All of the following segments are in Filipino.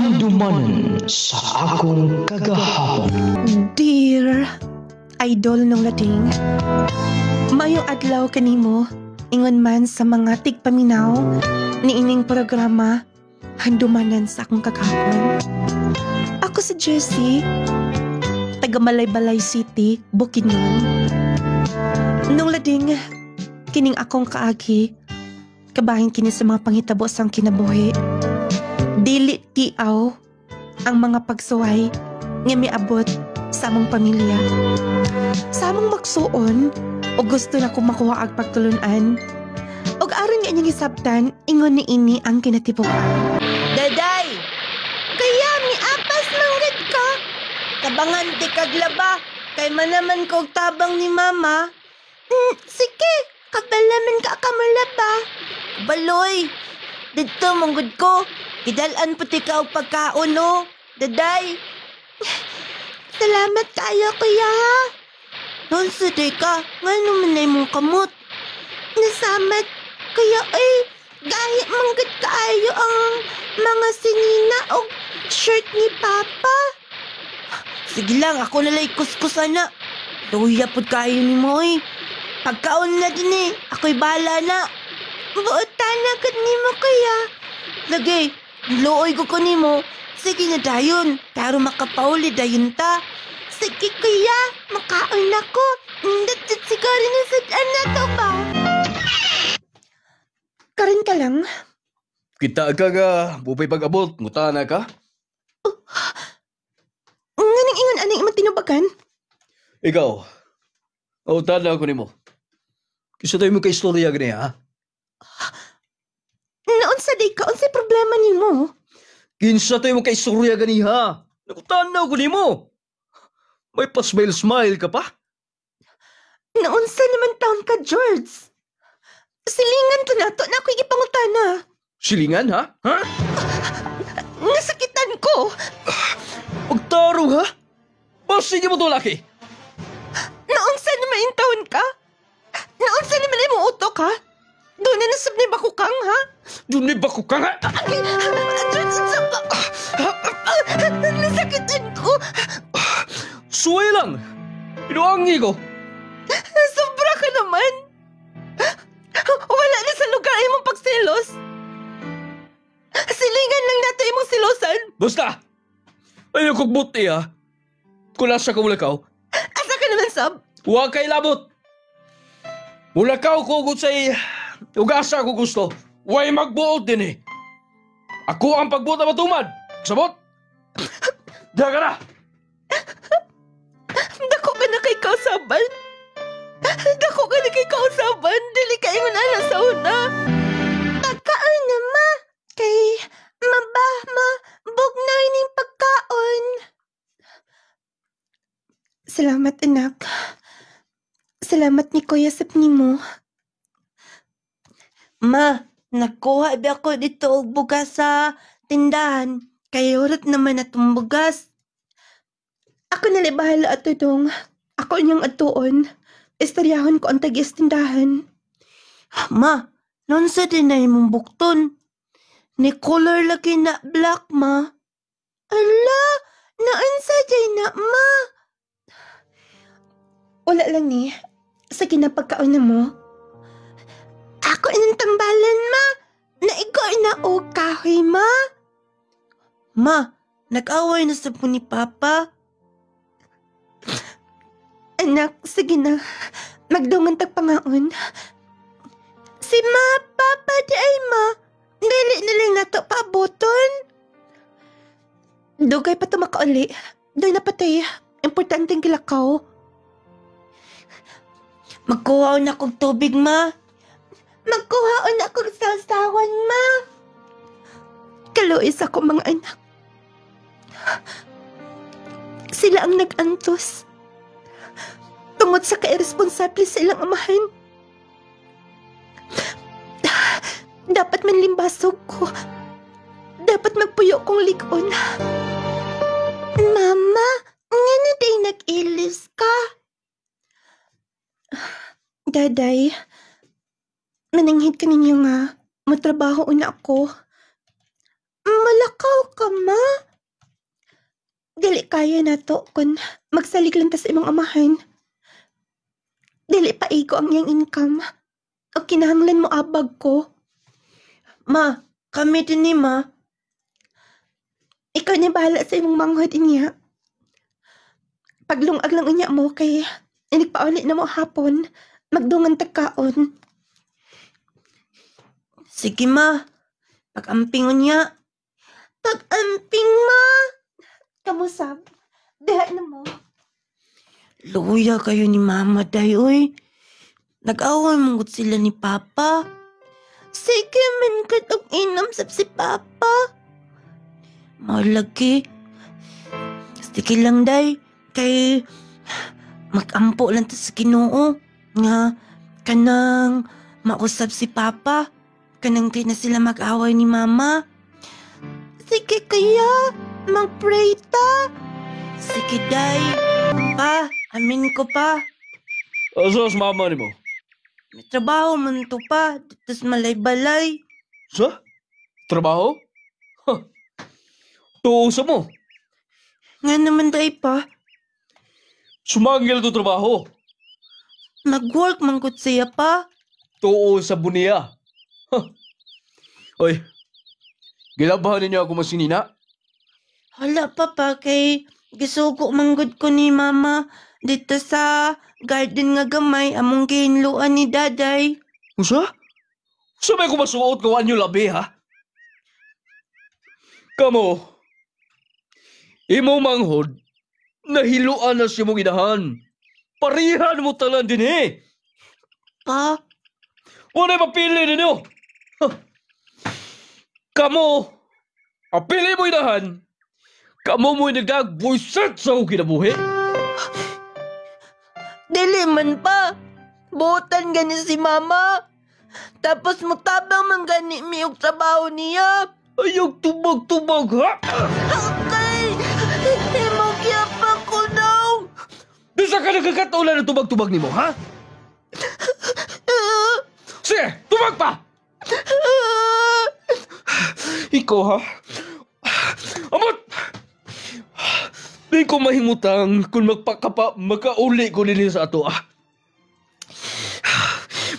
Handumanan sa akong kagahapon. Dear idol ng lating, mayong adlaw kanimo, ingon man sa mga tigpaminaw ni ining programa Handumanan sa akong kagahapon. Ako si Jessie, taga Malaybalay City, Bukidnon. Nung lading, kining akong kaagi, kabahin kini sa mga panghitabo sang kinabuhi. Dili tiaw ang mga pagsuway nga miabot sa among pamilya. Sa among magsuon, o gusto na kong makuha ang pagtulunan, og aron nga inyong isabtan, ingon ni ini ang kinatibukan. Daday! Kaya miapas manggad ka. Tabangan di kaglaba. Kay manaman kog tabang ni mama. Sige, kabalaman ka kamalaba. Baloy, dito manggad ko. Kidalan puti ka o pagkaon, no? Daday. Salamat kayo, kuya. Nonsuday ka. Nga naman ay mong kamot. Nasamat. Kaya ay, gahit manggad kayo ang mga sinina o shirt ni Papa. Sige lang, ako nalang kuskusan na. Luya po kayo ni Moy. Pagkaon na din eh. Ako'y bahala na. Buotan na agad ni mo, kuya. Lagay. Looy ko ni mo. Sige na dayon. Pero makapauli dayon ta. Sige kuya, makaon ako. Dapat siguro na sa na to ba? Karin ka lang. Kita ka ga, bupay pag-abot, ngutana ka? Nganing ingon aning imong tinubagan? Ikaw, tanda ko ni mo. Kisa tayo mo ka-istorya gani ha? Naunsa day ka, unsay problema nimo? Kinsa tayo mo ka-istorya gani ha? Nakutanaw ko ni mo. May pa-smile-smile ka pa? Naunsa naman taon ka, George? Silingan to na to na ako'y ipangutana. Silingan ha? Ha? Nasakitan ko. Pagtaro ha? Sige mo to laki. Naunsa naman yung taon ka? Naunsa naman ay mong utok ha? Doon na nasab na bakukang ha? Doon ni bakukang ha? George, nasakitan ko. Suway lang. Pinuangi ko. Sobra ka naman. Wala na sa lugar ay mong pagselos. Silingan lang natin imong silosan. Basta! Ayaw kong buti ha. Kung nasa ka mulakaw. Asa ka naman, Sab? Huwag kay labot. Mulakaw ko kung sa'y ugasa ko gusto. Huwag magbuot din eh. Ako ang pagbuot na matumad. Sabot? Diyan ka na! Dako ka na kay kausaban. Dako ka na kay kausaban. Dili ka ingon ana sa una. Pagkaon na ma. Kay bugnoy ning pagkaon. Salamat anak. Salamat ni Kuya sa nimo. Ma, nakuha ba ako dito og bugas sa tindahan. Kaya urot naman atong bugas. Ako na bahala ato dong. Ako niyang atuon. Istoryahon ko ang tag-istindahan. Ma, nonsa din na imong bukton. Ni color lagi na black, ma. Ala, naansa day na, ma. Wala lang ni. Sa kinapagkaon na mo. Ako inang tambalan, ma. Naigoy na o kahoy, ma. Ma, nag-away na sa po ni Papa. Anak, sige na. Magdungan tagpangaon. Si ma, Papa, di ay ma. Dili na lang nato paaboton. Dugay pa ito makauli. Doon na patay. Importanteng kilakaw. Magkuhaon na kong tubig, ma. Magkuhaon na kong sasawan, ma. Kaluis ako mga anak. Sila ang nag-antos. Tungod sa kairesponsable sa ilang amahan. Dapat manlimbasog ko. Dapat magpuyo kong likon. Mama, nga na day nag-ilis ka? Daday, mananghid ka ninyo nga. Matrabaho na ako. Malakaw ka, ma. Dili kaya na to kung magsalig lang ta sa imong amahan. Dili pa igo ang iyang income. O kinahanglan mo abag ko. Ma, kami din ni ma. Ikaw ni bahala sa imong manghod inya. Paglungag lang inya mo kay inigpauli na mo hapon. Magdungan tagkaon. Sige, ma. Pag-amping niya. Pag-amping, ma. Kamusab. Diha na mo. Luya kayo ni mama, day, oy. Nag-away mong sila ni papa. Sige, man katong inam sab si papa. Malagi. Sige lang, day. Kay mag-ampo lang ta sa Ginoo. Nga, kanang mausap si papa. Kanang di na sila mag-away ni mama. Sige kaya, mag-pray ta. Sige, day. Pa, amin ko pa. Asa sa mama ni mo? May trabaho man to pa. Tapos malay-balay. Sa? Trabaho? Huh. Tuusa mo. Nga naman, day pa. Sumangil to trabaho. Nag-work man ko siya pa. Tuo sa buniya. Huh. Oy, gilabahan ninyo ako masinina? Hala pa kay gisugo manggod ko ni mama dito sa garden nga gamay among ginluan ni daday. Usa? Sabay ko masuot ko anyo labi, ha? Kamo, imo manghod, nahiluan na siya mong inahan. Parihan mo talan din, eh. Pa, Wala mapili ninyo. Huh. Kamo, apili mo inahan. Kamo mo'y nagagbuisit sa akong kinabuhi. dili man pa. Buotan gani si mama. Tapos mutabang man gani miyog trabaho niya. Ayaw tubag-tubag, ha? Okay, imong yapang ko daw. Di sa ka nagkakatulan ng tubag-tubag ni mo, ha? Sige, tubag pa! Ikaw, ha? Amot! Di ko mahimutang kung makauli ko nila sa ato, ah.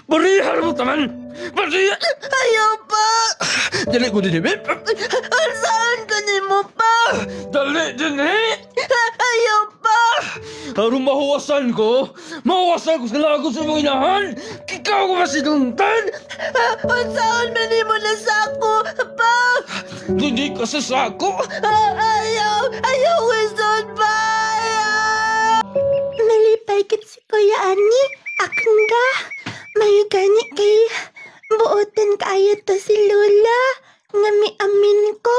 Barihan mo taman! Barihan! Ayaw pa. Dali ko din, eh. Saan ka ni mo pa? Dali din, eh. Ayaw pa. Harong mahuwasan ko sa lago sa mga inahan. Ikaw ko masinuntan. Saan man ni mo na sako, pa? Hindi ka sa sako. Ayaw wisod pa. Malipay kit si Kuya Ani. Akong ga. May gani kay buotan kaayo to si Lola. Nga mi amin ko.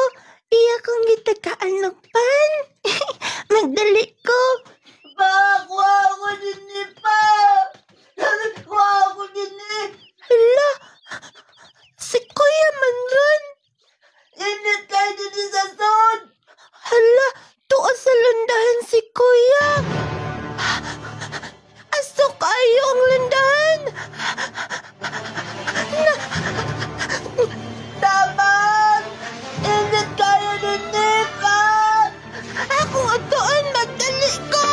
Iya kong gitagkaalugpan. Magdali ko. Pa, kuha ako din ni pa. Kuha ako din ni. Hala, si Kuya man ron. Init kayo din sa son. Hala, tuwa sa lundahan si Kuya. Aso kayo ang lundahan. Tabang! Init kayo din ni pa. Akong atuan, magdali ko.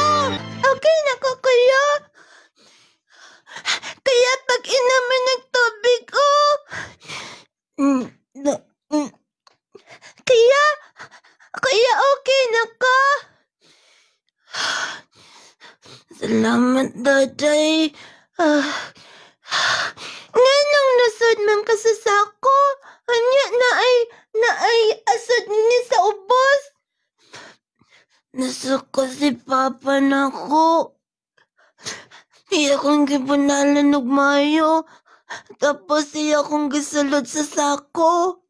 Okay na ko, Kuya. Kaya pag inamin nagtubig, oh. Kaya okay na ka. Salamat, daday. Nganong nasod man ka sa sako? Anya na ay asod ni sa ubos. Nasuko si papa na ko. Iya kong gibunalan og mayo. Tapos iya kong gisulod sa sako.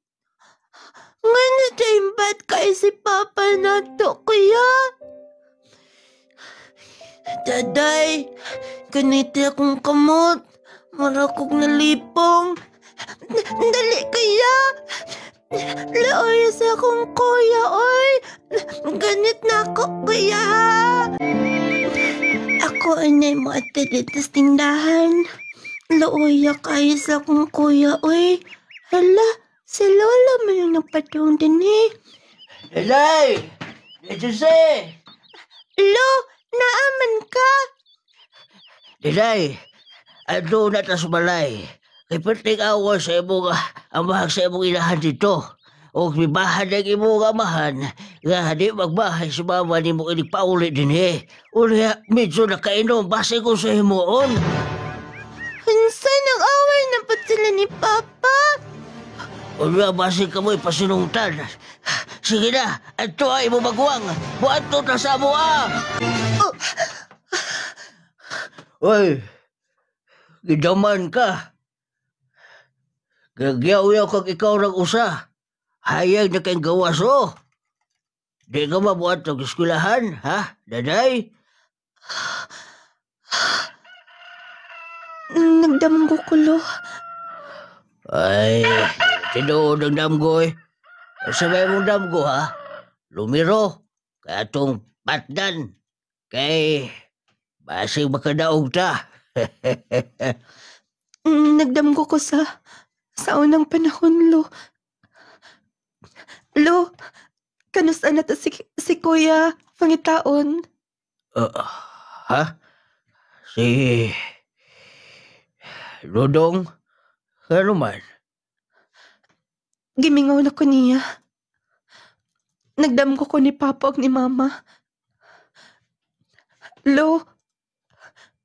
Nga na taimbat kay si Papa na to, Kuya. Daday, ganiti akong kamot. Marakog na lipong. Dali, Kuya. Laoy sa akong Kuya, oy. Ganit na ako, Kuya. Ako anay mo at dito sa tindahan. Laoy kayo sa akong Kuya, oy. Hala, Si Lola man yung nagpatong din eh. Day! Jose! Lo, naaman ka? Day! Ado na tas balay. Kay perting awa sa imong amahag sa imong ilahan dito. O mibahan ng imong amahan nga di magbahay si mama ni mo iligpauli din eh. Unya, medyo nakainom base ko sa himuon. Hansa nag-away na pa sila ni Papa? Unya, base ka mo ipasinungtan. Sige na, ato ay mo magwang. Buato na sa mo Uy, gidaman ka. Gagyaw-yaw kag ikaw ng usa. Hayag na kayong gawas Di ka mabuhat ng eskulahan, ha, daday? Nagdamgo ko, Lo. Ay, tinuod ang damgo eh. Sabay mong damgo, ha? Lumiro, kaya itong patdan. Kay, basig makadaog ta. Nagdamgo ko sa unang panahon, Lo. Lo, kanusta na to si Kuya Pangitaon? Ha? Si Dodong? Ano man? Gimingaw na ko niya. Nagdamgo ko ni Papa ug ni Mama. Lo,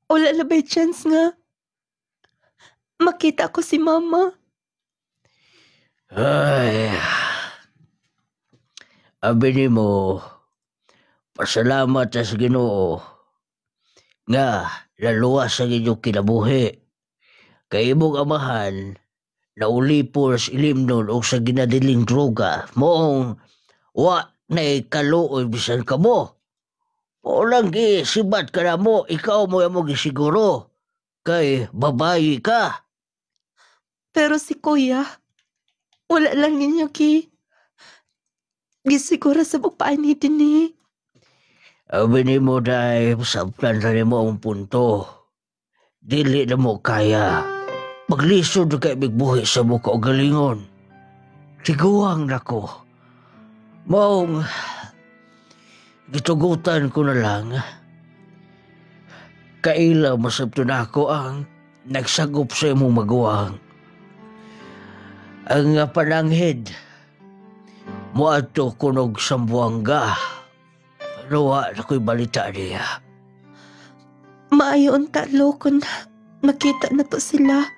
wala na ba'y chance nga makita ko si Mama? Ay, abi ni mo, pasalamat sa Ginoo nga laluwas sa inyong kinabuhi. Kay imong amahan, naulipor sa ilimnon o sa ginadiling droga, moong wa na ikaluoy bisan ka mo. O lang sibat ka na mo, ikaw mo yung gisiguro, kay babayi ka. Pero si Kuya, wala lang ninyo gisiguro sa bukpaan ni Dini. Abi ni mo dahil sabtan na mo ang punto. Dili na mo kaya. Maglisod na kay bigbuhi sa muka o galingon. Tiguang na ko. Maong, gitugutan ko na lang. Kaila masabto na ako ang nagsagop sa imong maguwang. Ang pananghid, muadto kunog Sambuanga. Pero wa na ko'y balita niya. Maayo unta, Lo, kung makita na to sila.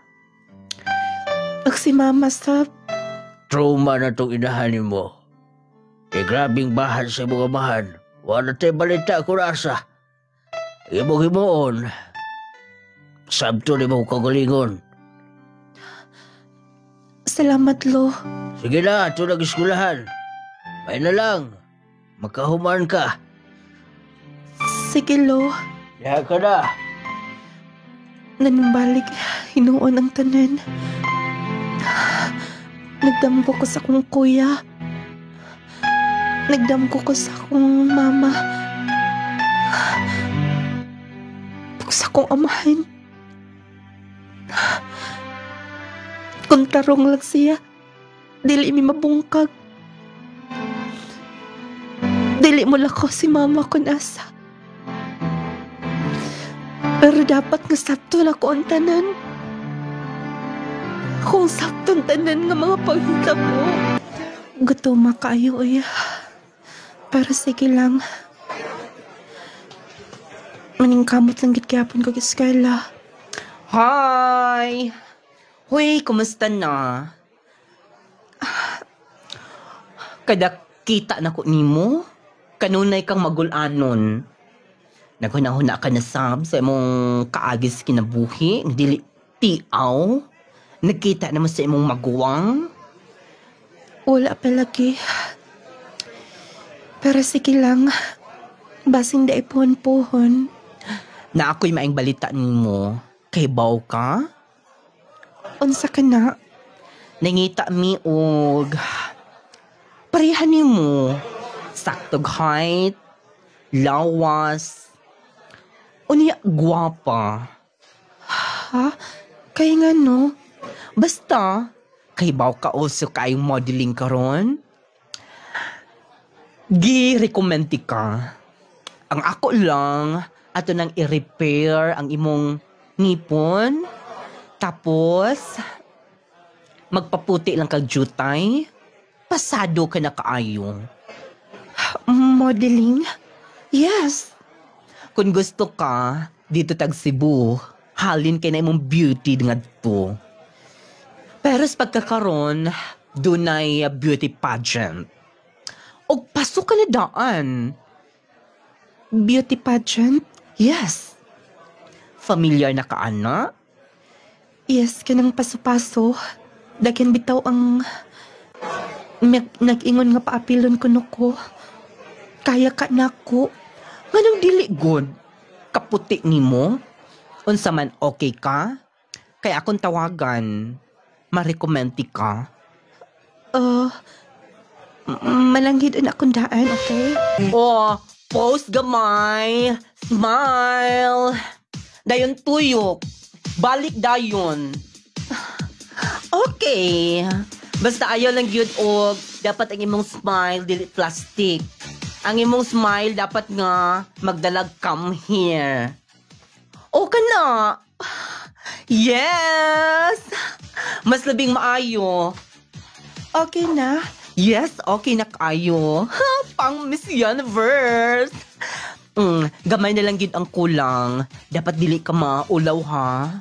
Ag si Mama sa... Trauma na itong inahanin mo. E grabing bahan sa imong amahan. Wala tayo balita kung asa. Imong himuon. Sabto ni mong kagalingon. Salamat, Lo. Sige na, ito nag-eskulahan. May na lang. Makahuman ka. Sige, Lo. Diha ka na. Nanumbalik, hinuon ang tanan. Nagdamgo ko sa kong kuya. Nagdamgo ko sa kong mama. Sa kong amahan. Kung tarong lang siya, dili mi mabungkag. Dili mo lako si Mama kun asa. Pero dapat nga sakto na ko ang tanan. Kung sakto ang tanan nga mga paghinta mo. Gutom makaayo, uya. Pero sige lang. Maningkamot lang gitkapon ko giskala. Hi! Hoy, kumusta na? Kada kita na ko nimo, kanunay kang magulanon. Naghuna-huna ka na sa imong kaagis kinabuhi, dili tiaw. Nagkita naman sa imong maguwang. Wala pa lagi. Pero sige lang. Basing da ipon-pohon. Na ako'y maing balita nimo. Kay baw ka? Unsa ka na? Nangita mi og pareha nimo. Saktog height, lawas, unya gwapa. Ha? Kaya nga no? Basta, Kay baw ka also kayong modeling karon. Gi-recommend ka. Ang ako lang, ato nang i-repair ang imong ngipon. Tapos, magpaputi lang kag jutay. Pasado ka na kaayo. Modeling? Yes. Kung gusto ka, dito tag Cebu, halin kay na imong beauty nga to. Pero sa pagkakaroon, dunay beauty pageant. O pasok ka na daan. Beauty pageant? Yes. Familiar na ka, ana? Yes, kanang paso-paso. Dagan bitaw ang nag-ingon nga paapilon ko no ko. Kaya ka na ko. Nganong dili good? Kaputi ni mo? Unsa man okay ka? Kaya akong tawagan, ma-recommend ka. Malanggid na akong daan, okay? Oh, post gamay. Smile. Dayon tuyok. Balik dayon. Okay. Basta ayaw lang yun og dapat ang imong smile dili plastic. Ang imong smile dapat nga magdalag come here. O ka na. Yes. Mas labing maayo. Okay na. Yes, okay na kayo. Ha, pang Miss Universe. Gamay na lang gid ang kulang. Dapat dili ka maulaw ha.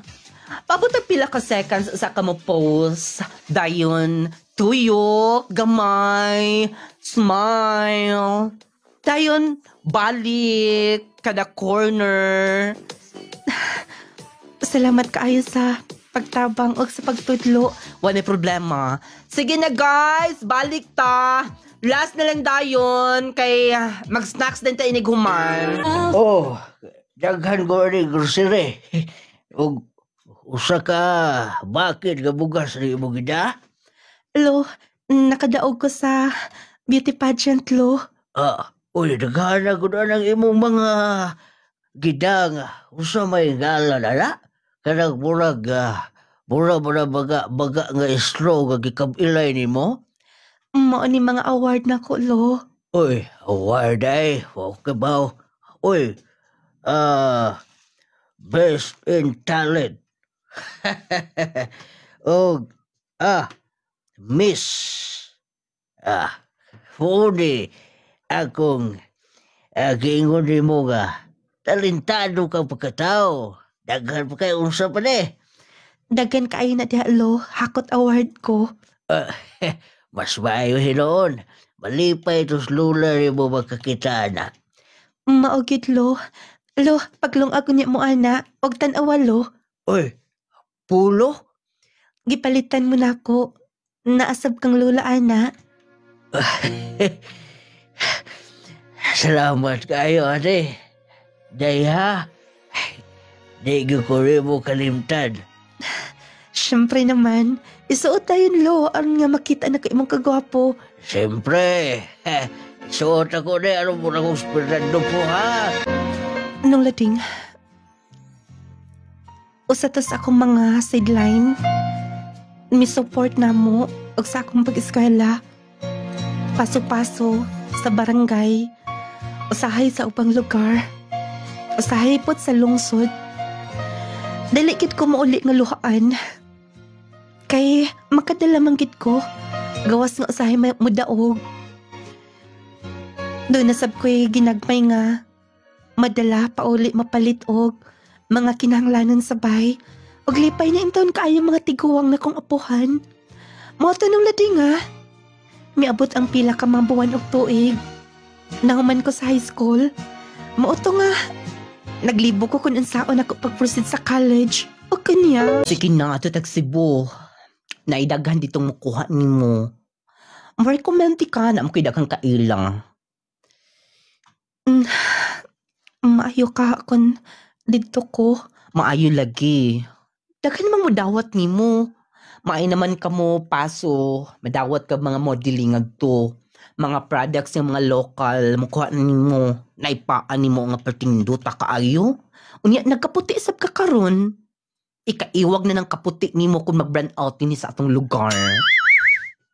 Pabutag pila ka seconds sa ka mo post. Dayon, tuyok, gamay, smile. Dayon, balik, kada corner. Salamat kaayo sa pagtabang o sa pagtudlo. Wala problema. Sige na guys, balik ta. Last na lang dayon kay mag-snacks din tayo iniguman. Oh, daghan ko rin grocery. Og usa ka bakit nga bugas ni mo gida? Lo, nakadaog ko sa beauty pageant, lo. Uy, daghan na ko na ng imong mga gidang. Usa may ngalan na? Kanang murag baga nga straw nga gikab-ilay nimo? Mao ni mga award na ko, lo. Uy, award ay. Okay ba? Uy, best in talent. Og, miss. Funi, akong giingon ni mo nga, talentado ka pagkatao. Daghan pa kayo unsa pa ni. Dagan kaayo na diha, lo. Hakot award ko. Mas maayo hinuon. Malipay tos lula ni mo magkakita na. Maugid, lo. Lo, paglungag niya mo, ana. Og tan-awa, lo. Uy, pulo? Gipalitan mo na ko. Naasab kang lula, ana. Salamat kayo, ate. Daya, di ko rin mo kalimtan. Siyempre naman. Isuot tayo, lo. Aron nga makita na kay imong kagwapo. Siyempre. Isuot ako na ano mo na kong spirando po, ha? Nung lading, usatos akong mga sideline. Mi-support na mo og sa akong pag-eskwela. Paso-paso sa barangay. Usahay sa ubang lugar. Usahay pot sa lungsod. Dalikit ko mauli nga luhaan. Kay makadala manggit ko. Gawas nga usahay mudaog. Doon nasab ko'y ginagmay nga. Madala pauli mapalit og mga kinahanglanon sa bay. Og lipay na intaon kaayo mga tiguwang na kong apuhan. Moto nung lading nga. Miabot ang pila ka mga buwan og tuig. Nanguman ko sa high school. Mauto nga. Naglibo ko kung unsaon ako pag-proceed sa college. O kanya. Sige na, ato tag Cebu. Naidaghan ditong makuha ni mo. Ma-recommend ka na mako'y daghang kailang. Maayo ka kung dito ko. Maayo lagi. Daghan namang madawat ni mo. Maay naman ka mo paso. Madawat ka mga modeling agto. Mga products ng mga local. Makuha ni mo. Naipaan ni mo nga pertinduta kaayo. Unya, nagkaputi isab ka karon. Ikaiwag na ng kaputi nimo kung mag-brand out ni sa atong lugar.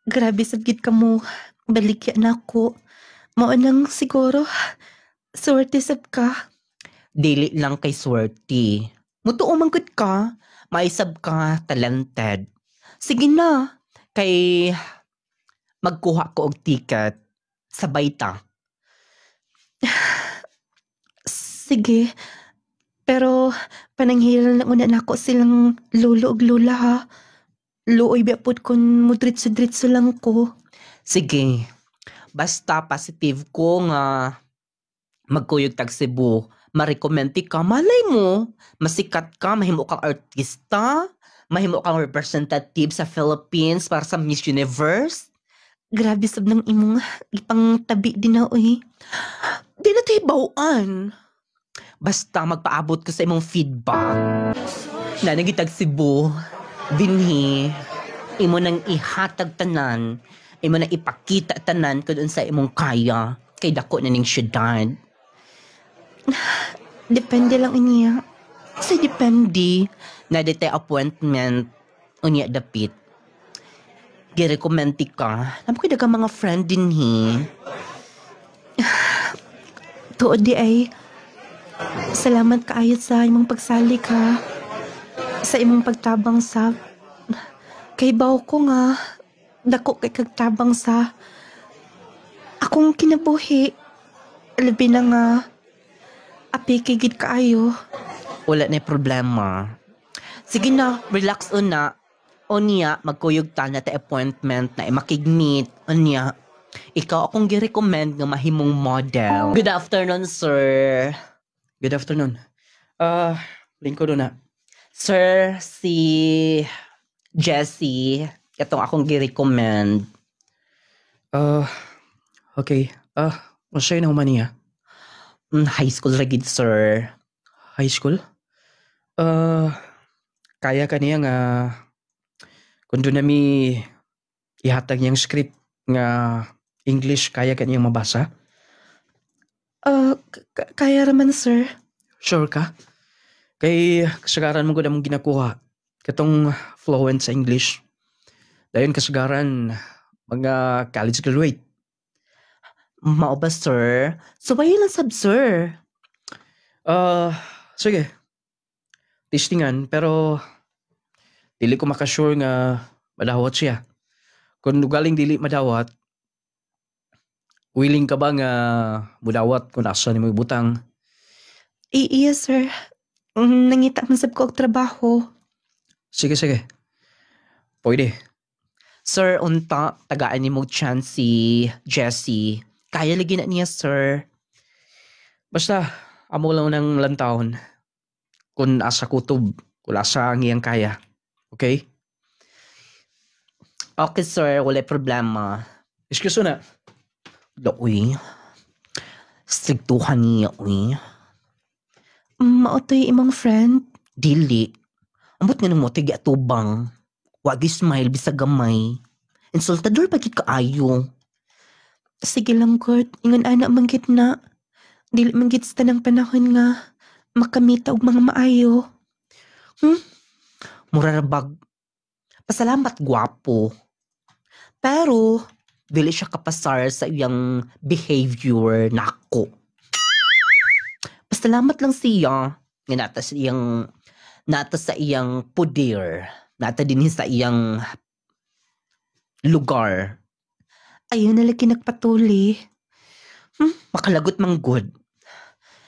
Grabe sabgit ka mo. Balikya na ako. Mao nang siguro. Swerte sab ka. Dili lang kay swerte. Mutuo man gud ka. Maisab ka, talented. Sige na. Kay magkuha ko og ticket. Sabay ta. Sige. Pero pananghiral na una nako silang lolo ug lola ha. Luoy biapod kun mudritso-dritso lang ko. Sige. Basta positive ko nga magkuyog tag Cebu. Marekomenti ka, malay mo. Masikat ka, mahimo kang artista. Mahimo kang representative sa Philippines para sa Miss Universe. Grabe sab ng imong ipang tabi din na uy. Di na tayo bawaan. Basta magpaabot ko sa imong feedback. Na nagitag Cebu, dinhi, imo nang ihatag tanan, imo nang ipakita tanan kung sa imong kaya, kay dako na ning syudad. Depende lang iniya. Sa depende, na dete appointment, unya dapit. Girekomenti ka, naman ko dagang mga friend dinhi. Tuod di ay. Salamat kaayo sa imong pagsali ka. Sa imong pagtabang sa kay baw ko nga dako kay kagtabang sa akong kinabuhi. Labi na nga api kay gid kaayo. Wala na problema. Sige na, relax una. Unya, magkuyog ta na ta appointment na makigmeet. Unya, ikaw akong girecommend nga mahimong model. Good afternoon, sir. Good afternoon. Lingkod na. Sir, si Jessie, itong akong girecommend. Okay. Masaya na umaniya. High school ragid, sir. High school? Kaya ka niya nga kung doon nami ihatag niyang script nga English, kaya ka niyang mabasa? Kaya raman sir. Sure ka? Kay kasagaran mo ko na mong ginakuha. Katong fluent sa English. Dayon kasagaran mga college graduate. Mao ba, sir? Subay lang sab, sir. Sige. Testingan, pero dili ko makasure nga madawat siya. Kung galing dili madawat, willing ka ba nga mudawat kung asa ni mo ibutang? Iya sir. Nangita man sab ko og trabaho. Sige. Pwede. Sir, unta, tagaan ni mo chance si Jessie. Kaya lagi na niya, sir. Basta, amo lang ng lantawon. Kung asa kutob, kung asa ang iyang kaya. Okay? Okay, sir. Wala problema. Excuse na. Uy. Striktuhan niya, uy. Maotoy imong friend. Dili. Ambot nga nang mo tigi atubang. Wagi smile bisag gamay. Insultador pagit kaayo. Sige lang God. Ingon anak manggit na. Dili manggit sa tanang panahon nga makamita og mga maayo. Murarabag. Pasalamat gwapo. Pero, dili siya kapasar sa iyang behavior nako. Pasalamat lang siya nga nata sa iyang puder. Nata din sa iyang lugar. Ayaw na lagi nagpatuli. Makalagot mang good.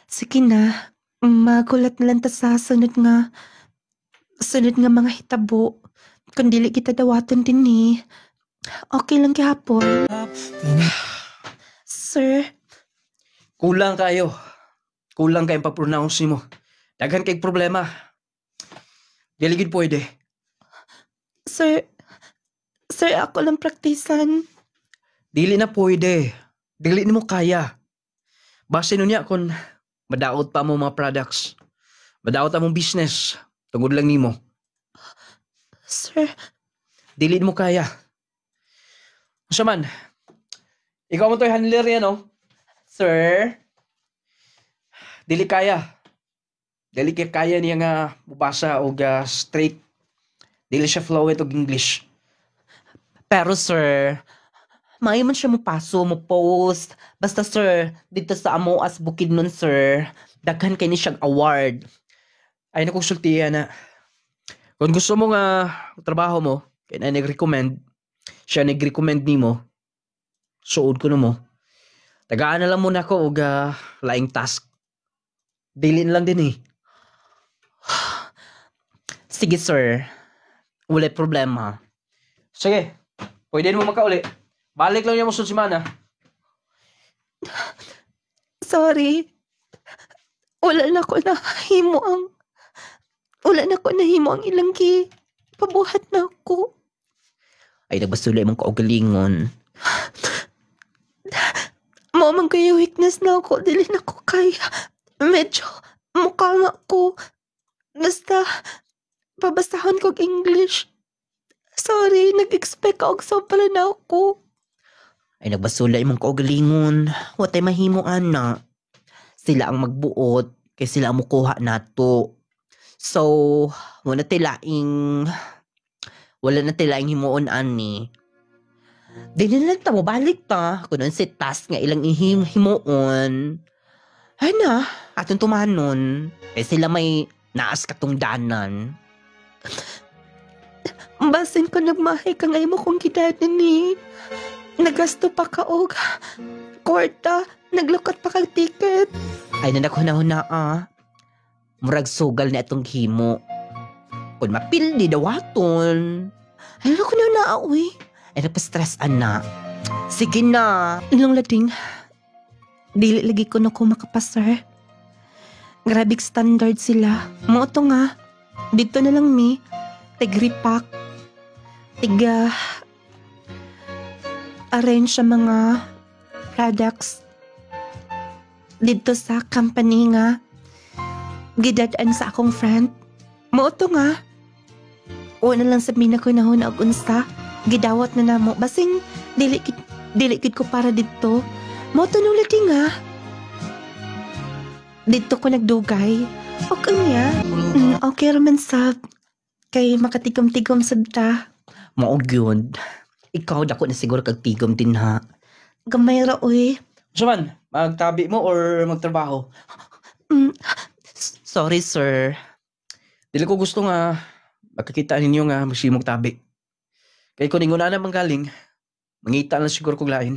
Sige na. Magulat na lang ta sa sunod nga mga hitabo. Kung dili kita dawatan din eh. Okay lang gihapon. Sir, Kulang kayo. Kulang kayong pag-pronounce mo. Daghan kayong problema. Dili gid pwede. Sir, ako lang praktisan. Dili na pwede. Dili ni mo kaya. Base nun niya kung madaot pa mo mga products. Madaot pa mong business. Tungod lang nimo. Sir, Dili mo kaya. Usa man. Ikaw mo to'y handler yan, no? Sir, Dili kaya. Dili kaya niya nga mubasa og straight. Dili siya fluent og English. Pero sir, maayo man siya mo paso, mo post. Basta sir, dito sa amo as Bukidnon sir, daghan kay ni siyang award. Ay nakusultihan na. Kung gusto mo nga trabaho mo, kaya na nag-recommend, siya nag-recommend ni mo, suod ko na mo. Tagaan na lang muna ko og laing task. Daily na lang din eh. Sige sir, wala problema. Sige, pwede mo makauli. Balik lang niya mo sa semana. Sorry. Wala na ko nahimo ang ilang pabuhat na ako. Ay, nagbasulay mong kaugalingon. Mo man kayo weakness na ako, dili na ko kaya. Medyo mukha nga ko. Basta, babasahon kong English. Sorry, nag-expect ka og sobra na ako. Ay, nagbasulay mong kaugalingon. Watay mahimo, ana. Sila ang magbuot, kay sila ang mukuha nato. So, wala na tilaing himuon, ani. Di na lang ta mo balik ta. Kung si task nga ilang himuon. Ay na, atong tumanon. Kay sila may naas katungdanan. Basin ko nagmahay ka ngayon mo kong gidanan ni. Nagasto pa ka og kwarta. Naglukot pa kang ticket. Ay nanakuna murag sugal na itong himo. Kung mapildi dawaton. Ay, ako na uwi. Ay napastress ana. Sige na. Ilang lading. Dili lagi ko na ko makapasar. Grabing standard sila. Moto nga. Dito na lang mi. Tig-repack. Arrange sa mga products. Dito sa company nga. Gidadaan sa akong friend. Moto nga. Una lang sabihin ako na huna og unsa. Gidawat na namo. Basing dilikid ko para dito. Moto nung lati nga. Dito ko nagdugay. Okay niya. Okay raman sab. Kay makatigom-tigom sad ta. Maog yun. Ikaw dako na siguro kag tigom din ha. Gamay ra uy. Saman, magtabi mo or magtrabaho? Sorry sir. Dili ko gusto nga makakita ninyo nga magsimog tabi. Kaya kung ningon na naman galing, mangita lang siguro kong lain.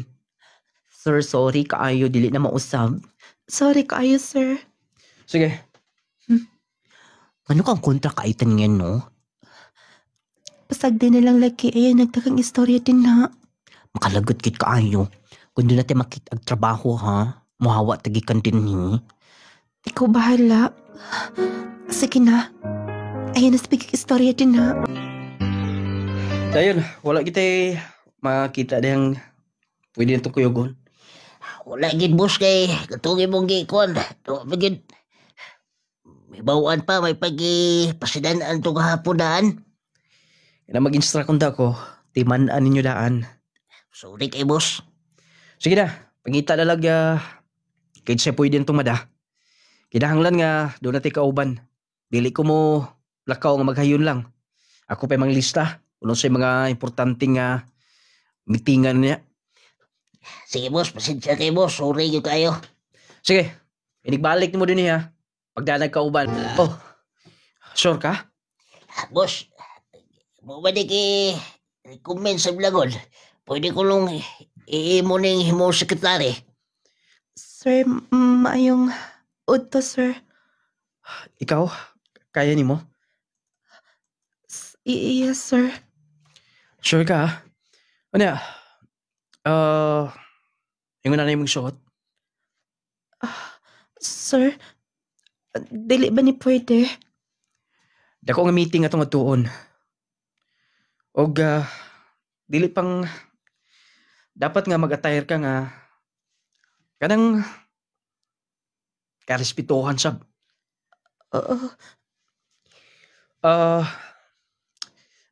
Sir, sorry kaayo. Dili na mausab. Sorry kaayo sir. Sige. Ano kang kontra kaitan yan, no? Pasag din na lang lagi. Ayan, nagtakang istorya din na. Makalagot kit kaayo. Kung doon natin makita ang trabaho, ha? Muhawa tagikan din ni. Ikaw bahala. Sige na. Ayan, naspigig istorya din na. Dayon, wala kita makita diyang pwede nito kuyogon. Wala gid boss kay katungin mong gikon. To bigid. May bawaan pa may pasidanaan to kahaponan. Kaya mag-instruct ko, timanaan ninyo daan. Sorry kay boss. Sige na, pangita na lang kahit siya pwede nitong mada. Kinahanglan nga doon natin kauban. Dili ko mo lakaw nga maghayon lang. Ako pa mga lista. Uno sa mga importanteng meetingan niya. Sige boss, pasensya kay boss. Sorry yun kayo. Sige, inigbalik mo din niya. Pagdanag kauban. Oh, sure ka? Boss, mo ba di recommend sa vlogol? Pwede ko lang iimo ning himo sekretary. Sir, maayong udto sir. Ikaw, kaya ni mo? Yes sir. Sure ka? Ano ya? Yung na yung shot? Sir, dili ba ni pwede? Dako nga meeting atong atuon. Og dili pang dapat nga mag-attire ka nga kanang karespetuhan sab.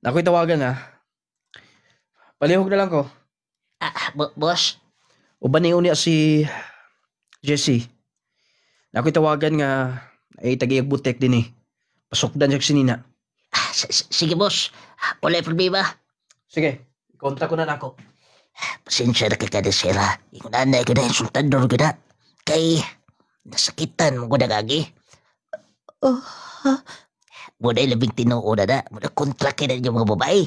Nako'y tawagan palihog na lang ko. Boss? Uban na yun niya si Jessie. Nako'y tawagan nga ay tagiyag butek din eh. Pasukdan siya sinina. Sige, boss. Wala problema. Sige, konta ko na nako. Pasensya na kay kadesera. Yung nanay ko na yung sultador ko na. Kay, nasakitan mo ko na gagi. Oh, Muna yung labing tinuo na. Muna kontrake na yung mga babae.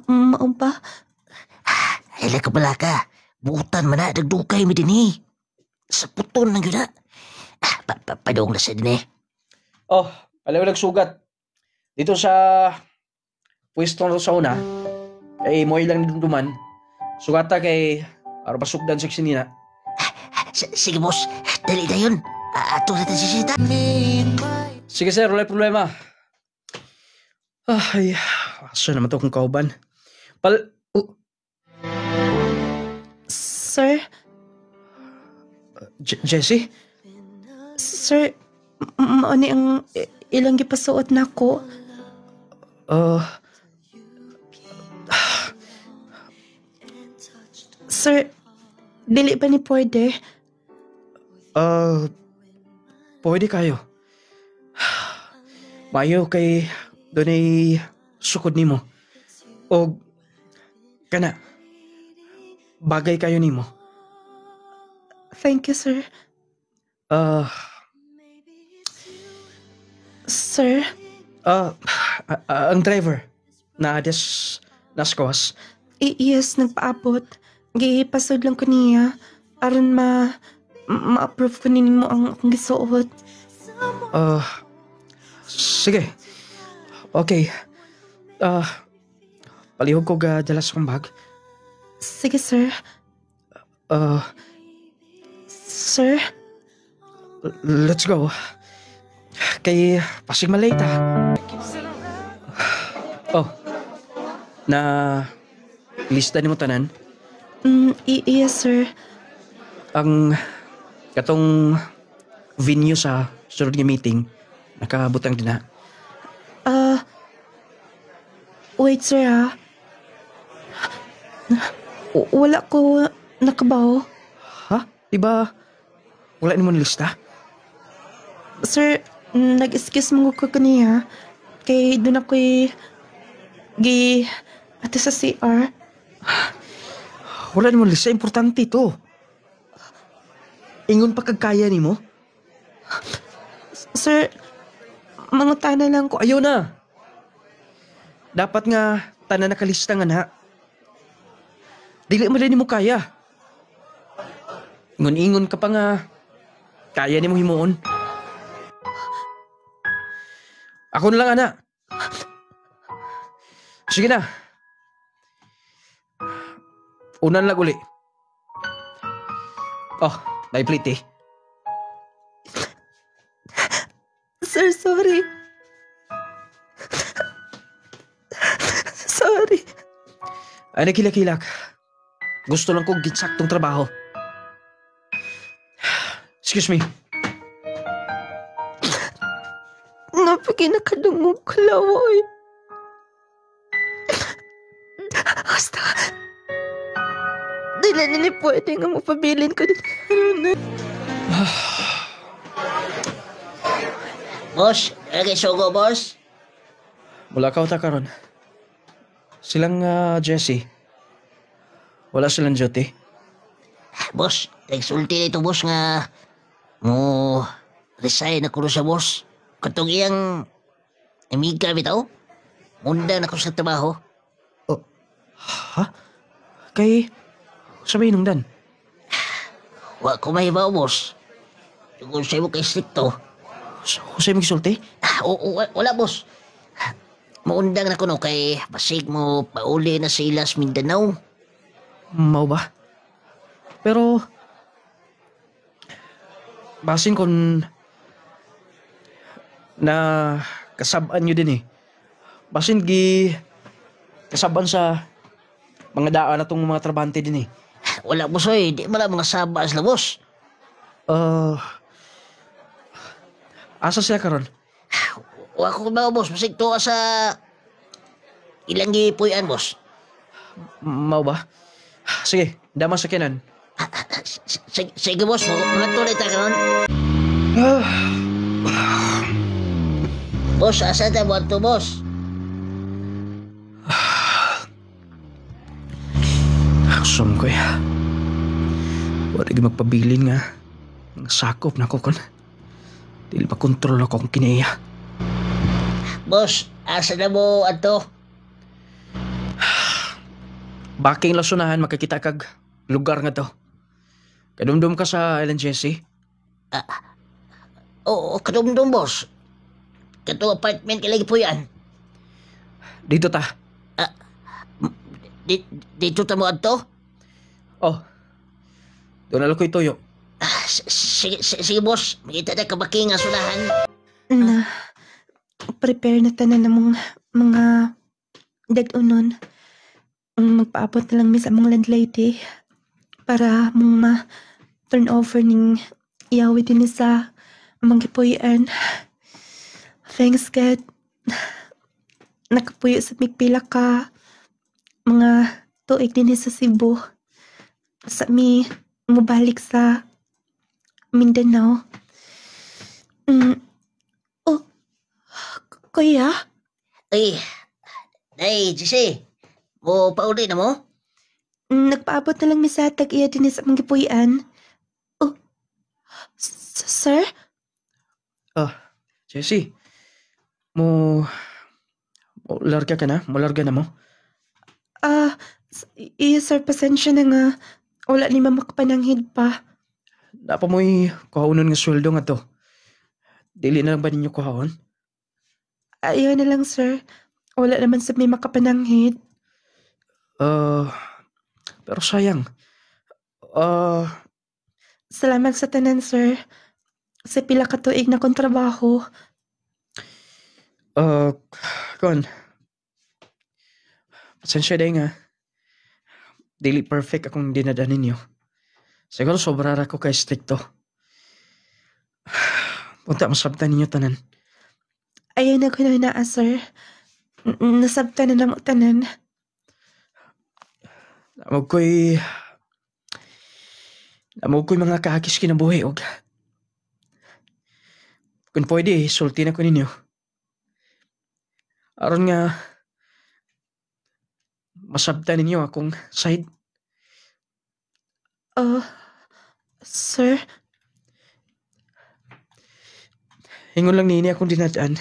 mao ba? Hala ka pala ka. Buutan man na. Nagdukay mo din eh. Sa puton lang yun na. Padong na siya din eh. Oh, alam mo nagsugat. Dito sa pwesto sa una, ay mo ilang duman. Sugata kay para pasukdan sa sinina. Sige, boss. Dali na yun. Ato na tayo sisita. Sige sir, wala problema. Ay, asa naman to kung kauban. Sir? Jessie? Sir, mao ni ang ilang gipasuot nako. Sir, dili ba ni pwede? Pwede kayo. Mayo kay doon ay sukod nimo. O kana, bagay kayo nimo. Thank you, sir. Sir, Ang driver na des naskawas. yes, nagpaabot. Gipasod lang ko niya aron ma-approve ko nimo ang akong gisuot. Sige. Okay. Palihog ko ga dalas kong bag. Sige, sir. Sir, Let's go. Kay pasig malate Oh. Na lista ni mo tanan. Yes, sir. Ang katong venue sa sunod nga meeting nakabutang din na. Wait, sir, ha? Wala ko nakabaw. Ha? Diba wala ni mo lista? Sir, nag-excuse mo ko kaniya. Kay doon ako'y ate sa CR. Wala ni mo lista. Importante ito. Ingon pa kagkaya ni mo? Sir, mangutana lang ko. Ayaw na. Dapat nga tanan nakalista nga na. Dili mo din mo kaya. Ingon-ingon ka pa nga. Kaya ni mo himuon. Ako na lang, anak. Sige na. Unan lang uli. Oh, naiplite eh. Sir, sorry. Sorry. Ay, nakilak-kilak. Gusto lang kong gitsaktong trabaho. Excuse me. Napagi nakadungog ko lawoy. Basta. Dila nila pwede nga mapabilin ko din. Boss, okay, sugo, boss. Mula ka ta karon. Silang Jessie. Wala silang duty. Boss, nagsulti na ito, boss, nga mo resign ako sa boss. Katong iyang amiga bitaw. Munda na ko sa trabaho. Ha? Kay sabihin nung dan. Wa ko mahibaw, boss. Kung sa'yo mo kay stricto. Jose magsulti? Wala, boss. Maundang na ko no kay basig mo pauli na sa Ilas Mindanao. Mau ba? Pero basin kon na kasabaan nyo din eh. Basin kasabaan sa mga daan na tong mga trabante din eh. Wala, boss, oy. Di mala mga sabas na, boss. Asa siya karon? Wa ko ba, boss. Basig to sa ilang gipuyan, boss. Mau ba? Sige, dama sa kinan. Sige, boss. Mga tunay tayo karon. Boss, asa ta mo ato, boss? Aksam ko wala gi magpabilin nga. Ang sakop na ko kon. Dili pa kontrol ako kung kinaya. Boss, asa na mo ato? Baking lasunahan makakita kag lugar nga to. Kadumdum ka sa Island Jessie? Oo, kadumdum, boss. Kato apartment kilagi po yan. Dito ta. Dito ta mo ato? Oh. Doon na ko'y tuyo. Sige, boss. Makita na kabaki nga sunahan. Na, prepare na tanan ng mga dag-unon. Magpaabot na lang mi sa among landlady para mong ma-turn over ning iyawi din sa amang gipuyan. Thanks God. Nakapuyo sa migpila ka mga tuig din sa Cebu. Sa mi mubalik sa Mindanao. Oh, kuya? Ay, Jesse. Mo pauli na mo? Nagpaabot na lang mi sa tag-iya din sa amang gipuyan. Oh, sir? Jessie. Larga ka na? Larga na mo? Sir, pasensya na nga. Wala ni mamakapananghid pa. Napa mo'y kuhaunon nga sweldo nga to. Dili na lang ba ninyo kuhaon? Ayaw na lang, sir. Wala naman sa may makapananghid. Pero sayang. Salamat sa tanan, sir. Sa pila ka tuig na kong trabaho. Kon. Pasensya day nga. Dili perfect akong dinadaan ninyo. Siguro sobra ko kay stricto. Punta masabtan ninyo tanan. Ayaw na ko na sir. Nasabtan na mo tanan. Namog ko'y mga kahakis kinabuhi og. Kung pwede, sulti na ko ninyo. Aron nga masabtan ninyo akong side. Sir? Hingon lang nini akong dinadaan.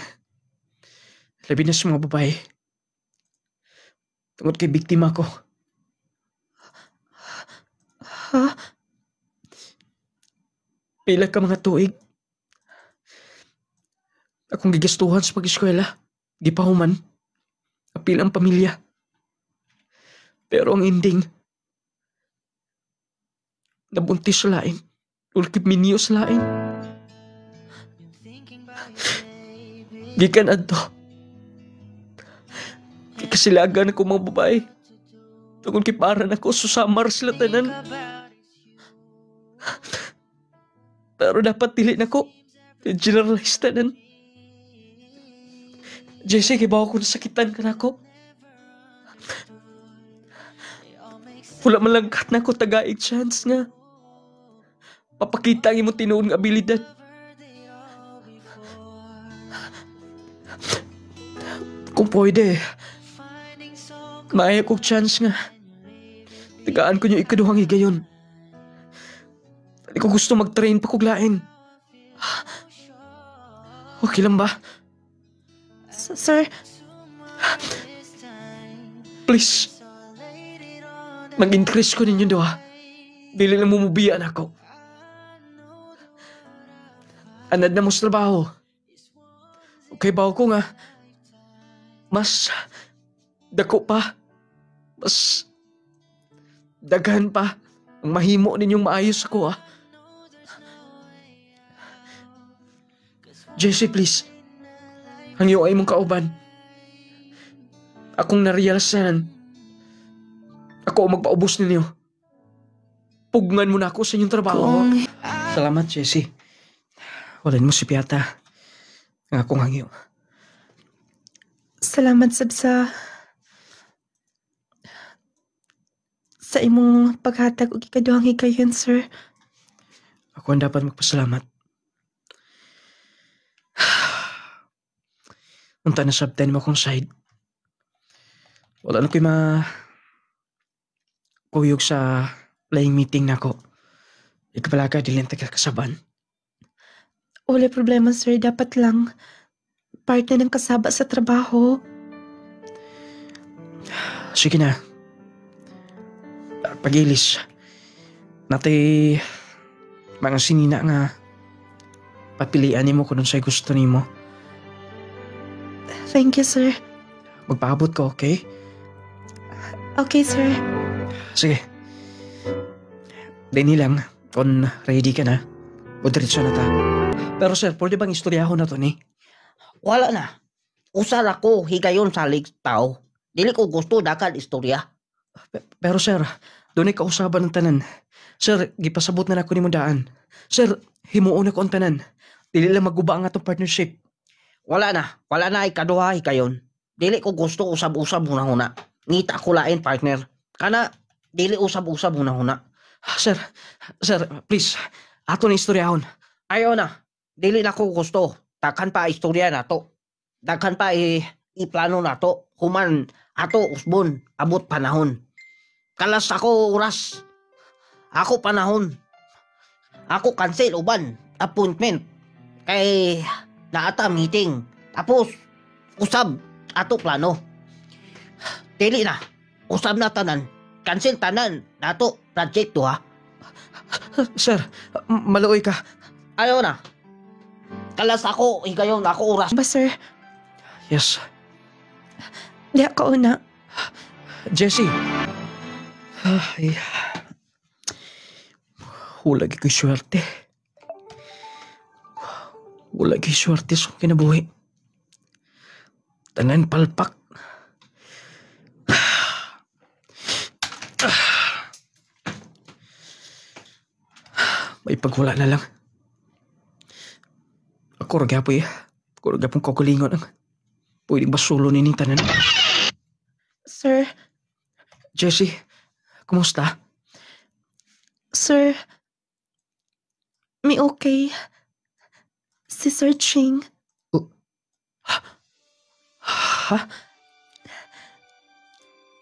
Labi na sa mga babae. Tungod kay biktima ko. Ha? Pila ka mga tuig. Akong gigastuhan sa pag-eskwela. Gipahuman. Kapilang pamilya. Pero ang ending, nabuntis sa lain. Ulkip minyo sa lain. Gikan adto. Kasilagan ako mga babae. Tungkol kiparan ako, susamar sila tanan. Pero dapat dili na ko. Generalize tanan. Jesse, kibaw ko nasakitan ka na ako. Wala malangkat na ko tagaig chance nga. Papakita ang imong tinuon nga abilidad. Kung pwede, maaya kong chance nga. Tagaan ko niyo ikaduhang higayon. Hindi ko gusto mag-train pa kuglain. Okay lang ba? Sir? Please. Mag-increase ko ninyo daw. Dili na mumubiyaan ako. Anad na mo sa trabaho. Okay ba ako nga? Mas dako pa. Mas daghan pa ang mahimo ninyong maayos ako. Jessie, please. Hangyo ay mong kauban. Akong narealisahan. Ako ang magpaubos ninyo. Pugngan mo na ako sa inyong trabaho. Salamat, Jessie. Wala mo si Piata. Ang akong hangyo. Salamat sa imong paghatag og ikaduhang higayon, sir. Ako ang dapat magpasalamat. unta na sabtan mo akong side. Wala na ko'y kuyog sa laying meeting na ko. Ikapalaga dilin kasaban. Wala problema, sir. Dapat lang part na ng kasaba sa trabaho. Sige na. Pagilis. Natay mga sinina nga papilian nimo kung sa'y gusto nimo. Thank you, sir. Magpaabot ko, okay? Okay, sir. Sige. Dini lang, kung ready ka na, o diretso na ta. Pero sir, pwede bang istoryahon na to ni? Wala na. Usar ako higayon sa tao. Dili ko gusto dakan istorya. Pero sir, doon ay kausaban ng tanan. Sir, gipasabot na ako ni mo daan. Sir, himuon ako ang tanan. Dili lang maguba ang atong partnership. Wala na ikaduha higayon. Dili ko gusto usab-usab huna-huna. Ngita ko lain partner. Kana dili usab-usab huna-huna. Sir, please, ato na istoryahon. Ayaw na. Dili na ko gusto. Dakan pa istorya na to. Dakan pa iplano na to. Human ato usbon abot panahon. Kalas ako oras. Ako panahon. Ako cancel uban appointment. Kay naata meeting. Tapos usab ato plano. Dili na. Usab na tanan. Cancel tanan nato project to ha. Sir, maluoy ka. Ayaw na. Kalas ako higayon ako oras. Ba, sir? Yes. Di ako una. Jessie. Ay. Hulagi ko'y swerte. Hulagi swerte sa kinabuhi. Tanan palpak. May pagwala na lang. Ako ragapoy. Ako ragapong kakulingon ang pwedeng basulo ni tanan. Sir, Jessie, kumusta? sir, may okay. Si Sir Ching. Ha?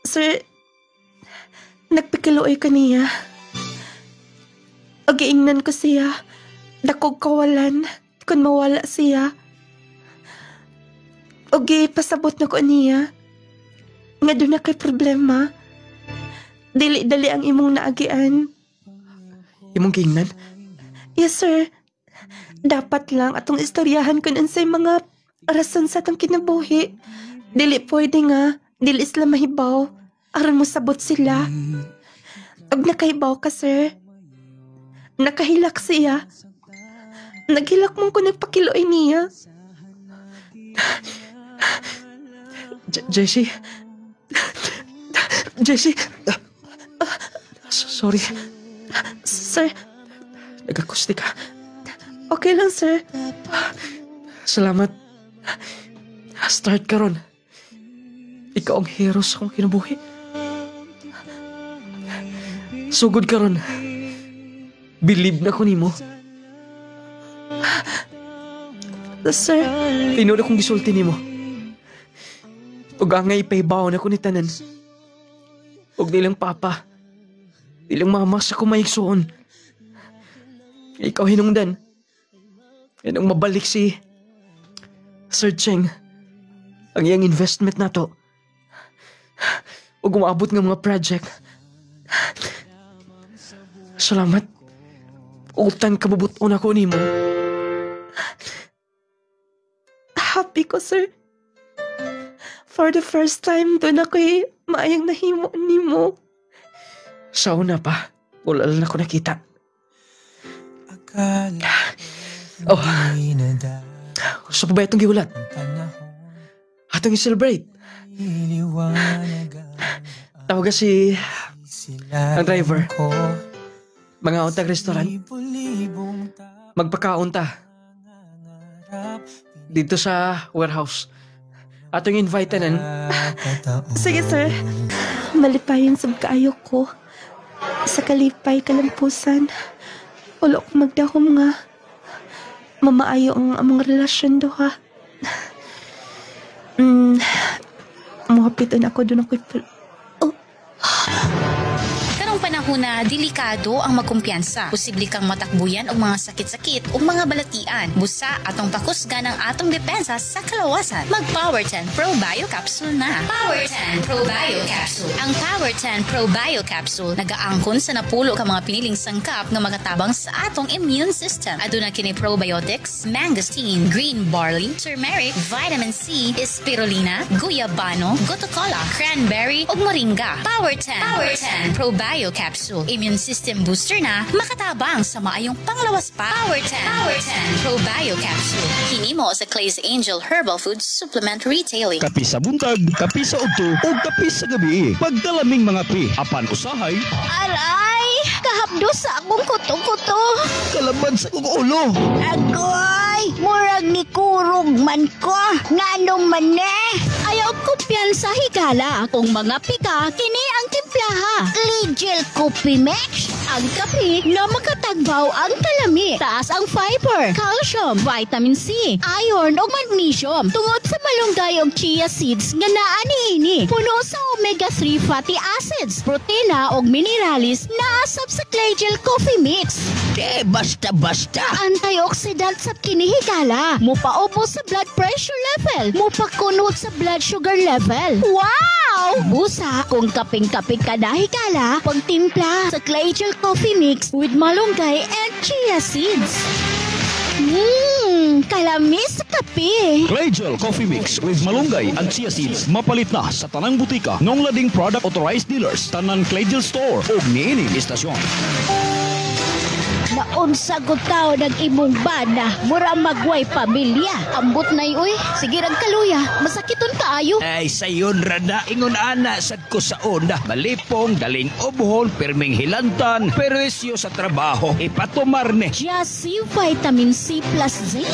Sir, nagpikiluoy ka niya. O giingnan ko siya. Dakog kawalan kung mawala siya. O pasabot na ko niya. Nga doon na kay problema. Dili-dali ang imong naagian. Imong giingnan? Yes, sir. Dapat lang atong istoryahan kung ansay mga rason sa atong kinabuhi. Dili pwede nga. Dili sila mahibaw. Aron mo sabot sila. Og nakahibaw ka, sir. Nakahilak siya. Naghilak mong ko nagpakiloy niya. Jessie? Jessie? Sorry. Sir, Nag-acoustic ka. okay lang, sir. Salamat. Start ka ron. Ikaw ang hero sa akong kinabuhi. Sugod ka ron. Believe na ko nimo. Sir, Tinuod akong gisulti nimo. Ug angay ipahibaw na ko ni tanan. Ug nilang papa. Nilang mama sa kumaigsuon. Ikaw hinungdan. Yan ang mabalik si Sir Cheng. Ang iyang investment na to. Ug umabot nga mga project. Salamat. Utang kabubuton ako nimo. happy ko, sir. For the first time, doon ako'y maayang nahimo ni mo. Sa una pa, wala lang ako nakita. Oh, gusto pa ba itong giulat? Atong i-celebrate. Tawag si ang driver. Mga untag restaurant. Magpakaunta. Dito sa warehouse. Atong invite tanan. Sige, sir. Malipayon sa kaayo ko. Sa kalipay kalampusan. Ulo ko magdahom nga. Mamaayo ang among relasyon do, ha. Muhapitan ako doon ako'y Karong panahon na delikado ang magkumpiyansa. Posible kang matakbuyan og mga sakit-sakit o mga balatian. Busa atong pakusgan ang atong depensa sa kalawasan. Mag Power 10 Pro Bio Capsule na. Power 10 Pro Bio Capsule. Ang Power 10 Pro Bio Capsule nagaangkon sa napulo ka mga piniling sangkap nga magatabang sa atong immune system. Aduna kini probiotics, mangosteen, green barley, turmeric, vitamin C, spirulina, guyabano, gotocola, cranberry ug moringa. Power 10 Pro Bio Capsule. Immune system booster na makatabang sa maayong panglawas pa. Power 10 Pro Bio Capsule. Hinimo sa Clay's Angel Herbal Foods Supplement Retailing. Kapi sa buntag, kapi sa udto, o kapi sa gabi. Pagdalaming mga pi, apan usahay, Aray! Kahapdo sa akong kuto-kuto. kalaban sa kong ulo. Agoy! Murag ni kurog man ko. Nganong man Ayaw ko piyansa higala. Kung mga pika, kini ang timplaha. Legel Coffee Mix. Ang kape na makatagbaw ang talami. Taas ang fiber, calcium, vitamin C, iron o magnesium. Tungod sa malunggay o chia seeds nga naa niini. Puno sa omega-3 fatty acids, protina o mineralis na asap sa Legel Coffee Mix. Basta-basta. Antioxidant sa kinihigala. Mupaubo sa blood pressure level. Mupakunot sa blood sugar level. Wow! Busa, kung kaping-kaping ka na higala, pagtimpla sa Legel Coffee Mix with malunggay and chia seeds. Kalamis sa kape. Legel Coffee Mix with malunggay and chia seeds. Mapalit na sa tanang butika ngong lading product authorized dealers, tanan Legel Store o niining istasyon. Naunsa gud taon ang imong bana, mura magway pamilya. Ambot na uy, sige rag kaluya, masakiton kaayo. Ay, sayon rada, ingon ana sad ko sa una. Malipong, galing obhon, perming hilantan, perwisyo sa trabaho, ipatumar ni. Just vitamin C plus zinc.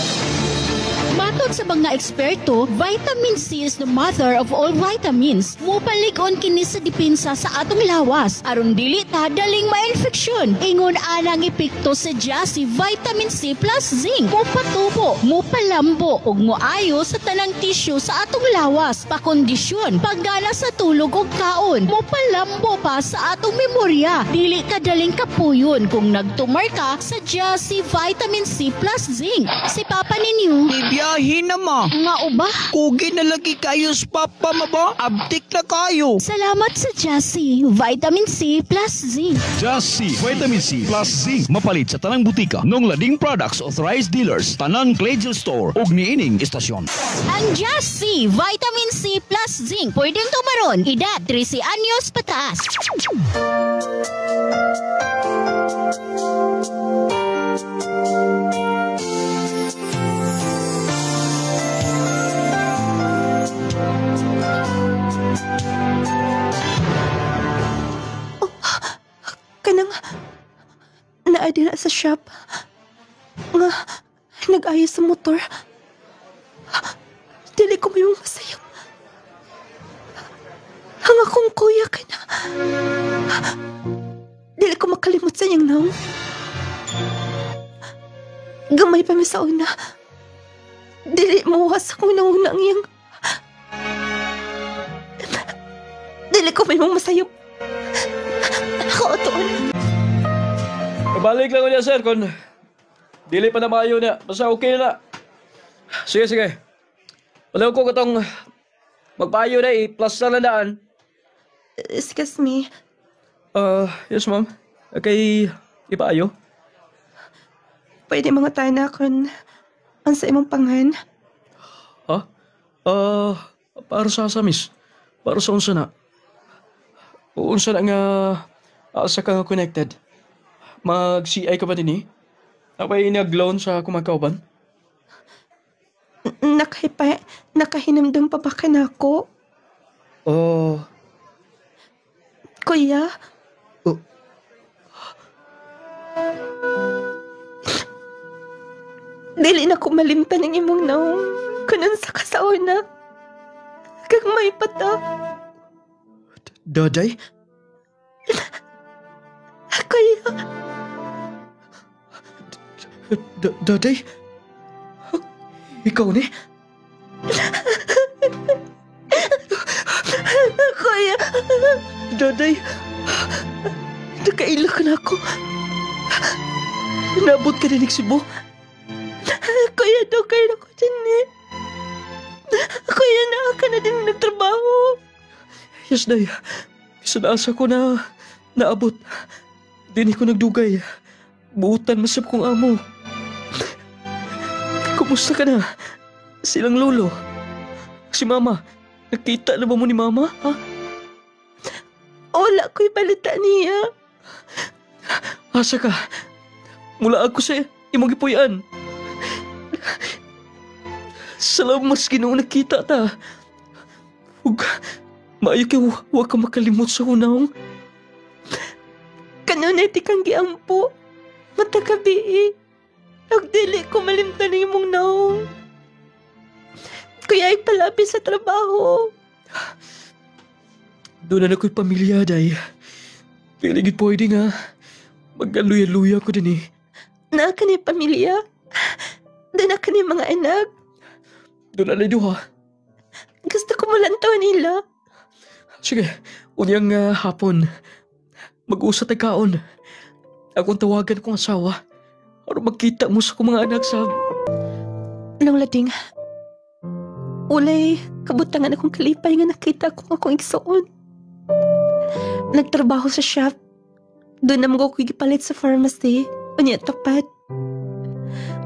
Matod sa mga eksperto, vitamin C is the mother of all vitamins. Mupalig-on kini sa depensa sa atong lawas. Aron dili ta daling ma-infeksyon. Ingon anang epekto sa Jassy vitamin C plus zinc. Mupatubo, mupalambo, ug moayo sa tanang tisyo sa atong lawas. Pakondisyon, paggana sa tulog ug kaon. Mupalambo pa sa atong memorya. Dili ka daling kapuyon kung nagtumar ka sa Jassy vitamin C plus zinc. Si Papa ninyo, Biyahin na ma. nga uba. Kugi na lagi kayo sa papa ma ba? Abtik na kayo. Salamat sa Jassy vitamin C plus zinc. Jassy Vitamin C plus zinc. Mapalit sa tanang butika ngong lading products authorized dealers, tanan Legel Store o niining istasyon. Ang Jassy vitamin C plus zinc pwedeng tumaron edad 13 anyos pataas. Kanang naadi na sa shop nga nag-ayos sa motor. Dili ko may masayang. Ang akong kuya ka na. Dili ko makalimot sa iyang naong. Gamay pa mi sa una. Dili mawas akong naunang iyang. Dili ko may masayang. Ako atoon. Balik lang ko niya, sir, kung dili pa na maayo niya. Basta okay na. Sige, sige. Wala ko katong magpaayo na plus na landaan. Excuse me. Yes, ma'am. Okay, ipaayo. Pwede mga tayo na kung ang sa imong pangan. Ha? Para sa miss. Para sa unsa na. Unsa na nga asa ka nga connected. Mag-CI ka ba din eh? Apay nag-loan sa kumakauban? Nakahinamdam pa ba ka na ako? Kuya? Dili na ko malimtan ang imong naong kunan sa kasauna. Kag may pata. Daday? Kuya? Daday? Ikaw ni? Daday, nakaila ka na ako. Naabot ka na Cebu. Kuya, daw kayo na ko din eh. Kuya, na ka na din nagtrabaho. Yes, Day. Asa ko na naabot. Dini ko nagdugay. Buutan masab kong amo. Kumusta ka na? Silang lolo. Si mama. Nakita na ba mo ni mama? Ha? Wala ko'y balita niya. Asa ka? Mula ako sa imong gipuy-an. Salamat Ginoo nakita ta. Ug maayo kay wa ka makalimot sa hunahong. Kanunay ti kang giampo. Matagabi. Nagdili ko malimtan na imong naong. Kuya ay palabi sa trabaho. Doon na ako'y pamilya, Day. Dili gid pwede nga. Magaluya-luya ko din eh. Na ka ni pamilya? Doon na ka ni mga anak? Doon na duha. Gusto ko malantaw nila. Sige, unyang hapon. Mag-usat ay kaon. Akong tawagan kong asawa. Para magkita mo sa kong mga anak sa... Nang lading, ulay kabutangan akong kalipay nga nakita ko akong igsoon. Nagtrabaho sa shop. Doon naman ko gipalit sa pharmacy. Unya tapat.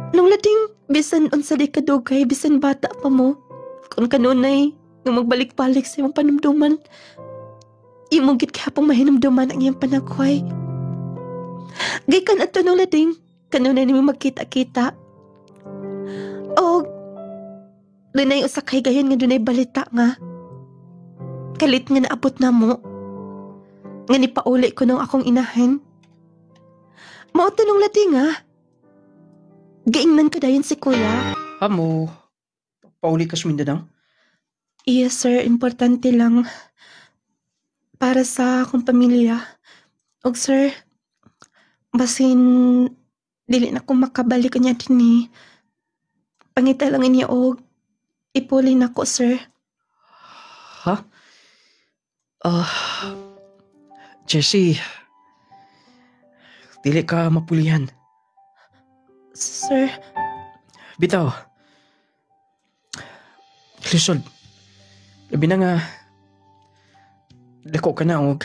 Nung lading, bisan unsa di kadugay, bisan bata pa mo. Kung kanunay, nung magbalik-balik sa iyong panumduman, imong git kahapong mahinumduman ang iyong panagway. Gay ka na to nung lading, kanunay namin magkita-kita. O, doon ay usakay gayon nga doon ay balita nga. Kalit nga naabot na mo. Nga ni pauli ko nung akong inahin. Mauto nung lading nga. Gaingnan ka dayon si kuya. Amo, pauli ka sa Mindanao? Yes sir, importante lang. Para sa akong pamilya. Og sir, basin dili na ko makabalik niya din eh. Pangita lang niya og ipuli na ko sir. Ha? Jessie, dili ka mapulihan. Sir, Bitaw. Lisod. Labi na nga, dako ka na og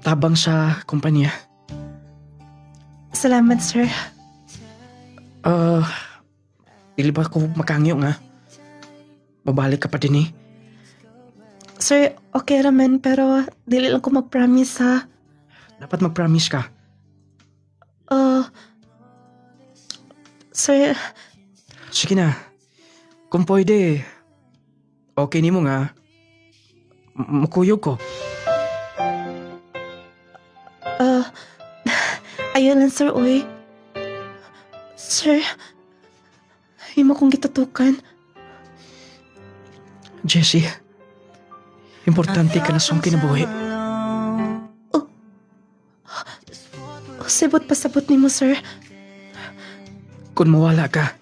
tabang sa kumpanya. salamat sir. Dili ba ako makangyo nga? Babalik ka pa din eh. Sir, okay raman pero dili lang ko mag-promise ha. Dapat mag-promise ka. Sir, Sige na. Kung pwede, okay ni mo nga. Makuyog ko. ayun lang sir, uy. Sir, himo kong gitutukan. Jessie, importante ka na sa akong kinabuhi. Sibot pasabot ni mo, sir. Kung mawala ka,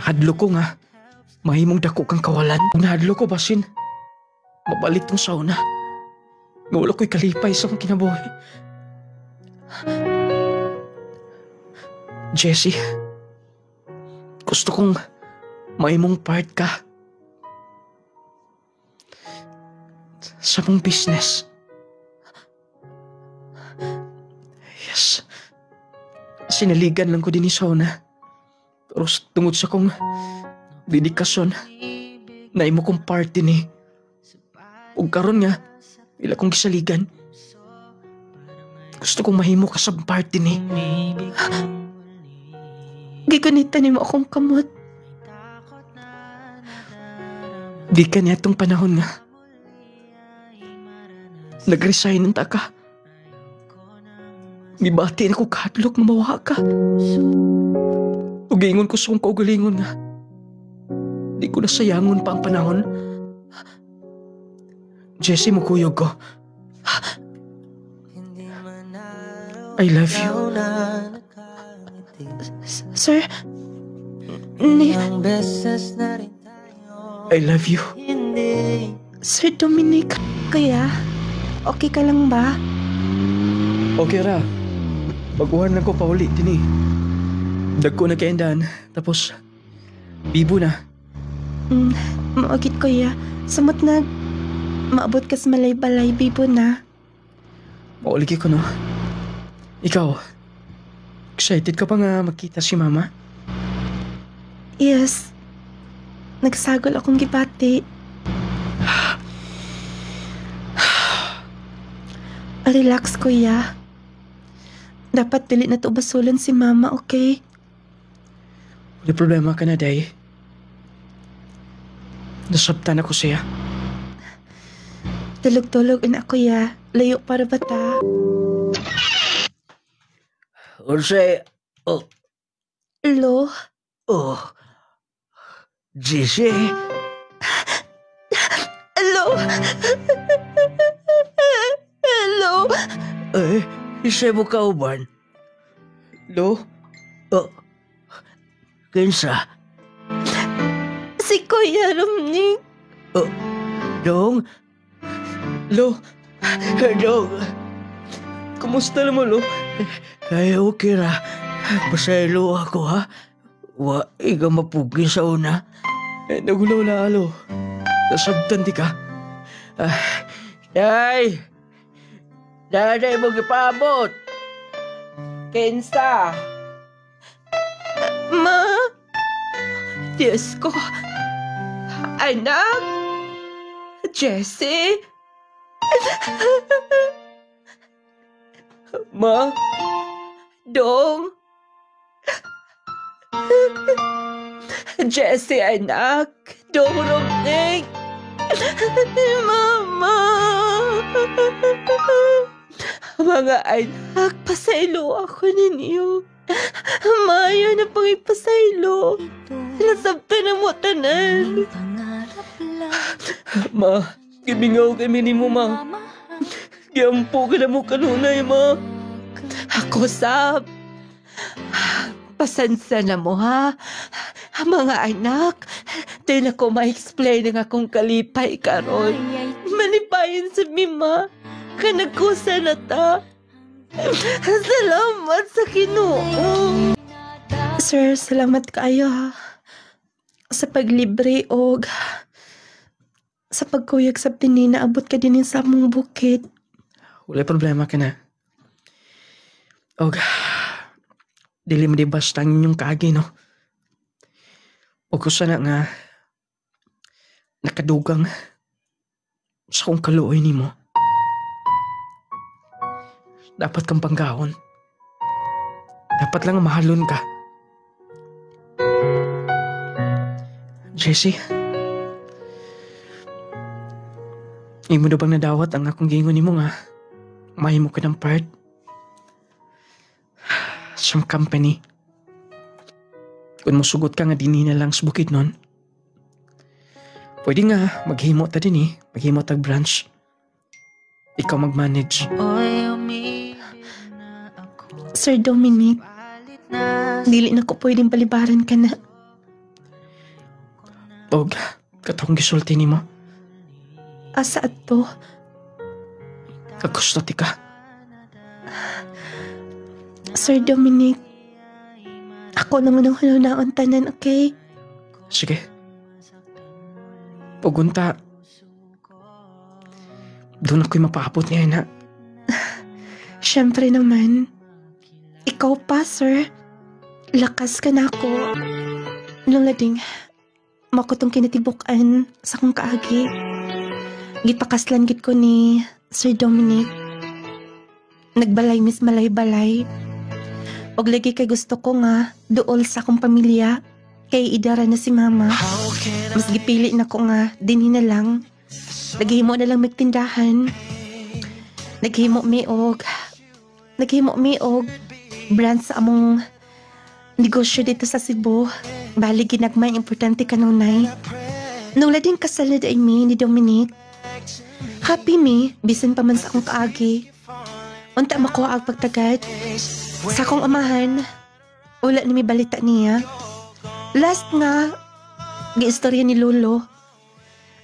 hadlo ko nga, mahimong dako kang kawalan. Kung nahadlo ko basin, mabalik tong sauna. Nga wala ko'y kalipay sa akong kinabuhi. Jessie, gusto kong mahimong part ka sa mong business. Yes. Sinaligan lang ko din ni Sona. Pero tungod sa kong dedikasyon, na imo kong party ni. Ug karon nga, ila kong gisaligan. Gusto kong mahimo ka sa party ni. Gigunita ni mo akong kamot. Di ka niya itong panahon nga. Nag-resign ng taka. Gibati na ko kahadlok mamawa ka. Ugingon ko sa kong kaugalingon nga. Di ko nasayangon pa ang panahon. Jessie, mukuyog ko. I love you. Sir, I love you. Sir Dominic, kaya okay ka lang ba? Okay ra. Baguhan lang ko pauli din eh. Dagko na kaindahan. Tapos, bibo na. Maugit ko ya. Samot na maabot ka sa malay-balay, bibo na. Mauligi ko no. Ikaw, excited ka pa nga makita si Mama? Yes. Nagsagol akong gibati. Relax, kuya. Dapat dili na to basulan si Mama, okay? Wala problema ka na, Day. Nasabtan ako siya. Tulog-tulog na kuya. Layo para bata. Unsay, Lo? Jesse? Hello? Hello? Isay mo kauban? Lo? Kinsa? Si Kuya Romnick. Dong? Lo? Dong? Kumusta naman, Lo? Ay, okay ra. Pasaylo ako, ha? Wa, iga mapugi sa una. Nagulaw na, Lo. Nasabtan di ka. Day! Day mo gipabot! Kensa? Ma? Diyos ko. Anak? Jessie? Ma? Dong? Jessie, anak. Dong Romnick. Mama. Mga anak, pasaylo ako ninyo. Mayo na pang ipasaylo. Nasabtan na mo tanan. Ma, gimingaw kami ni mo, Ma. Giampo ka na mo kanunay, Ma. Ako, Sab. Pasansa na mo, ha? Mga anak, di na ko ma-explain ang akong kalipay karon. Malipayan sa Mima. Kanagkusa na ta. Salamat sa Ginoo. Sir, salamat kaayo, ha? Sa paglibre og sa pagkuyog sa tinina, abot ka din sa among bukid. Wala problema ka na. Og, dili mo di basta ang inyong kaagi, no? O kung sana nga, nakadugang sa kong kaluoy ni mo. Dapat kang panggahon. Dapat lang mahalon ka. Jessie, imo na bang nadawat ang akong gingon ni mo nga mahimo ka ng part sa company. Kung musugot ka nga dinhi na lang sa bukid nun, pwede nga maghimo ta din eh. Maghimo tag branch. Ikaw mag-manage. Sir Dominic, dili na ko pwedeng palibaran ka na. Og, katong gisulti ni mo. Asa ato? Kagusto ti ka. Sir Dominic, ako naman ang hunaon tanan, okay? Sige. Pugunta. Doon ako'y mapaabot niya na. Siyempre naman. Ikaw pa, sir. Lakas ka na ako. Nung lading, mako tong kinatibukan sa kong kaagi. Gipakaslan gid ko ni Sir Dominic. Nagbalay mis malay-balay. Og lagi kay gusto ko nga duol sa akong pamilya kay idara na si Mama. Mas gipili na ko nga dinhi na lang. Naghimo na lang magtindahan. Naghimo mi og brand sa among negosyo dito sa Cebu. Bali ginagmay importante kanunay. Nung lading kasal na day mi ni Dominic. Happy mi bisan pa man sa akong kaagi. Unta makuha ang pagtagad. Sa akong amahan, wala na may balita niya. Last nga, giistorya ni Lolo,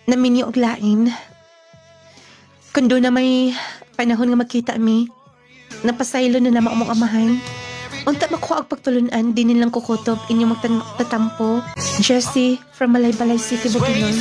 na minyo og lain, Kung doon na may panahon nga magkita mi, napasaylo na naman among amahan. Unta makuha ang pagtulunan, di nilang kukutob inyong magtatampo. Jessie from Malaybalay City, Bukidnon.